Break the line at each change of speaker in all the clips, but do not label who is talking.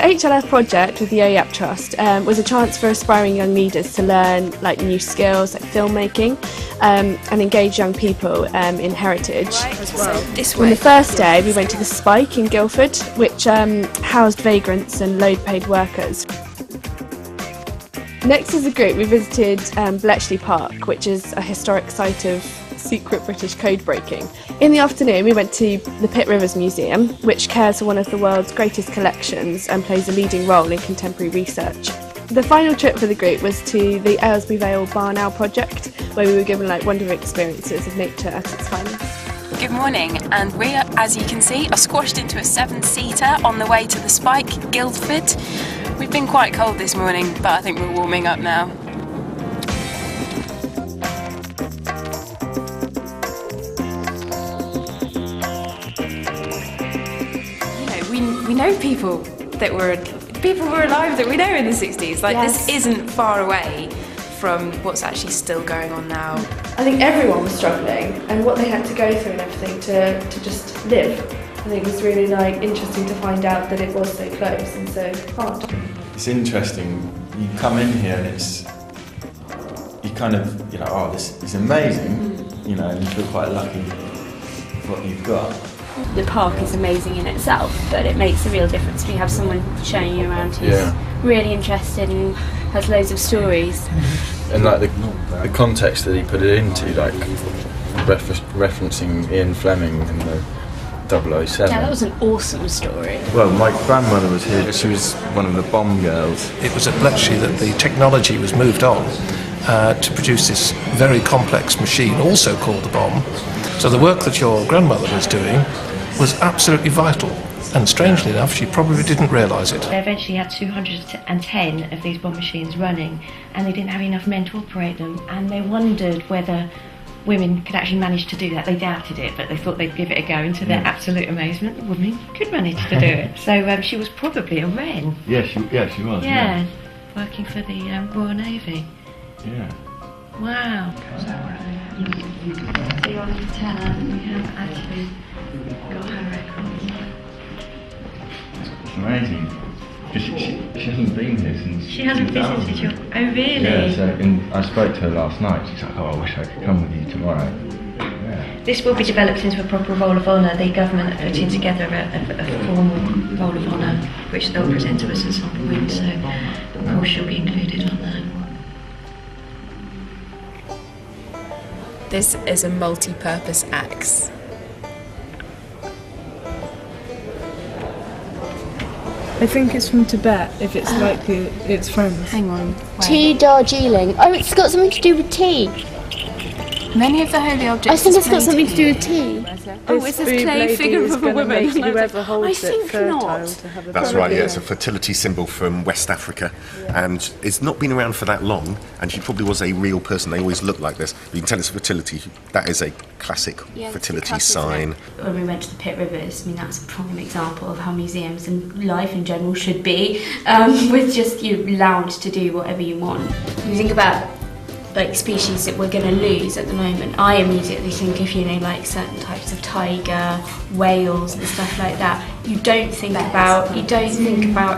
HLF project with the OYAP Trust was a chance for aspiring young leaders to learn new skills like filmmaking and engage young people in heritage. On the first day we went to the Spike in Guildford, which housed vagrants and low-paid workers. Next as a group we visited Bletchley Park, which is a historic site of secret British code breaking. In the afternoon we went to the Pitt Rivers Museum, which cares for one of the world's greatest collections and plays a leading role in contemporary research. The final trip for the group was to the Aylesbury Vale Barn Owl project, where we were given wonderful experiences of nature at its finest.
Good morning, and we, as you can see, are squashed into a 7-seater on the way to the Spike, Guildford. We've been quite cold this morning, but I think we're warming up now. We know people were alive that we know in the 60s. Yes. This isn't far away from what's actually still going on now.
I think everyone was struggling, and what they had to go through and everything to just live. I think it was really interesting to find out that it was so close and so hard.
It's interesting. You come in here and oh, this is amazing, and you feel quite lucky with what you've got.
The park is amazing in itself, but it makes a real difference when you have someone showing you around who's really interested and has loads of stories.
And the context that he put it into, referencing Ian Fleming and the 007.
Yeah, that was an awesome story.
Well, my grandmother was here. She was one of the bomb girls.
It was at Bletchley that the technology was moved on to produce this very complex machine, also called the bomb. So the work that your grandmother was doing was absolutely vital, and strangely enough she probably didn't realise it.
They eventually had 210 of these bomb machines running, and they didn't have enough men to operate them, and they wondered whether women could actually manage to do that. They doubted it, but they thought they'd give it a go, and to their absolute amazement the woman could manage to do it. So she was probably a Wren.
Yeah, she was.
Yeah, working for the Royal Navy.
Yeah.
Wow. So you're on the tenor, and we have actually got her records.
It's amazing. Because she hasn't been here since...
She hasn't visited you? Oh, really?
Yeah, so I spoke to her last night. She's like, oh, I wish I could come with you tomorrow. Yeah.
This will be developed into a proper roll of honour. The government are putting together a formal roll of honour, which they'll present to us at some point, so of course she'll be included on that.
This is a multi-purpose axe.
I think it's from Tibet, if it's likely it's from.
Hang on.
Tea Darjeeling. Oh, it's got something to do with tea.
Many of the holy objects.
I think it's got something to do with tea.
Oh, it's this clay figure of a woman.
I
think not.
That's right, yeah, it's a fertility symbol from West Africa, and it's not been around for that long, and she probably was a real person. They always look like this. You can tell it's fertility. That is a classic fertility sign.
When we went to the Pitt Rivers, that's a prime example of how museums and life in general should be, with just allowed to do whatever you want. You think about species that we're going to lose at the moment, I immediately think of certain types of tiger, whales and stuff like that. You don't think about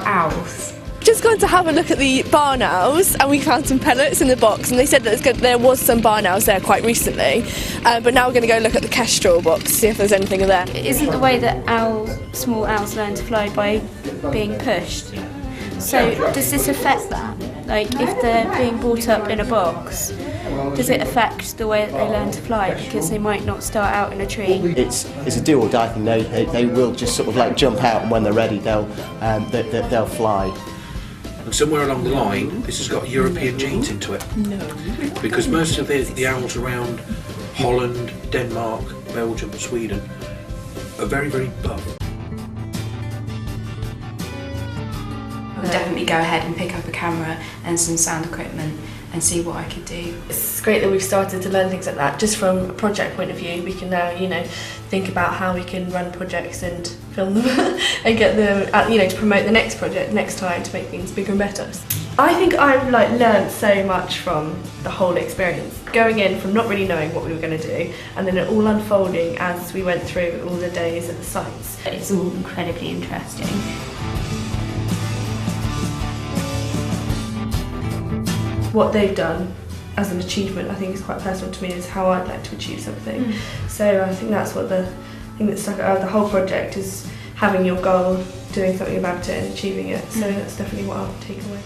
owls.
Just going to have a look at the barn owls, and we found some pellets in the box, and they said that there was some barn owls there quite recently, but now we're going to go look at the kestrel box to see if there's anything there.
Isn't the way that small owls learn to fly by being pushed? So does this affect that? If they're being brought up in a box, does it affect the way that they learn to fly, because they might not start out in a tree?
It's a do or die thing. They will just jump out, and when they're ready they'll fly.
And somewhere along the line this has got European genes into it.
No.
Because most of the owls around Holland, Denmark, Belgium, Sweden are very, very buff.
I'll definitely go ahead and pick up a camera and some sound equipment and see what I could do.
It's great that we've started to learn things like that. Just from a project point of view, we can now, think about how we can run projects and film them and get them, to promote the next project next time to make things bigger and better. I think I've learned so much from the whole experience. Going in from not really knowing what we were going to do, and then it all unfolding as we went through all the days at the sites.
It's all incredibly interesting.
what they've done as an achievement, I think is quite personal to me, is how I'd like to achieve something. So I think that's what the thing that stuck out of the whole project is having your goal, doing something about it and achieving it. So that's definitely what I'll take away.